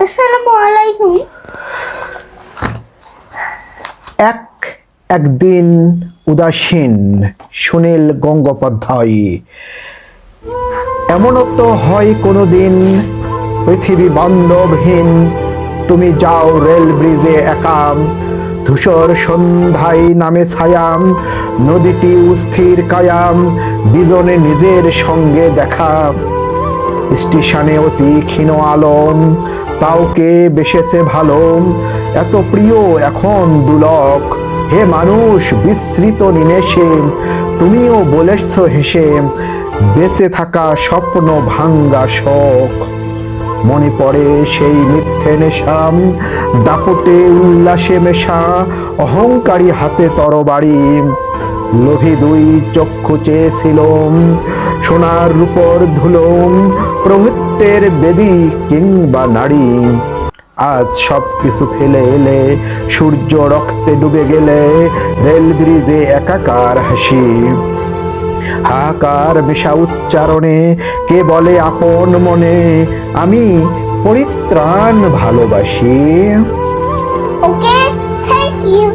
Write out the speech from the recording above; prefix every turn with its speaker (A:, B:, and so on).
A: আসসালামু আলাইকুম।
B: একদিন উদাসীন সুনীল গঙ্গোপাধ্যায়। এমনও তো হয় কোনোদিন পৃথিবী বান্ধবহীন, তুমি যাও রেল ব্রিজে একা, ধূসর সন্ধ্যায় নামে ছায়াম, নদীটি অস্থির কায়াম, বিজনে নিজের সঙ্গে দেখা। স্টেশনে অতি ক্ষীণ আলম, তাও কে বেসেছে ভালো, এত প্রিয় এখন দুলক। হে মানুষ বিস্মৃত নিমেষে, তুমিও বলেছ হেসে, বেঁচে থাকা স্বপ্ন ভাঙ্গা শোক। মনে পড়ে সেই মিথ্যে নেশাম, দাপটে উল্লাসে মেশা, অহংকারী হাতে তরবারি, লোভী দুই চক্ষু চেয়েছিলম সোনার রূপর ধুলোম, প্রভুত্বের বেদী কিংবা নারী। আজ সব কিছু ফেলে এলে, সূর্য রক্তে ডুবে গেলে, রেল ব্রিজে একাকার হাসি। হাহাকার মিশা উচ্চারণে কে বলে আপন মনে, আমি পরিত্রাণ ভালোবাসি।
A: ওকে, থ্যাংক ইউ।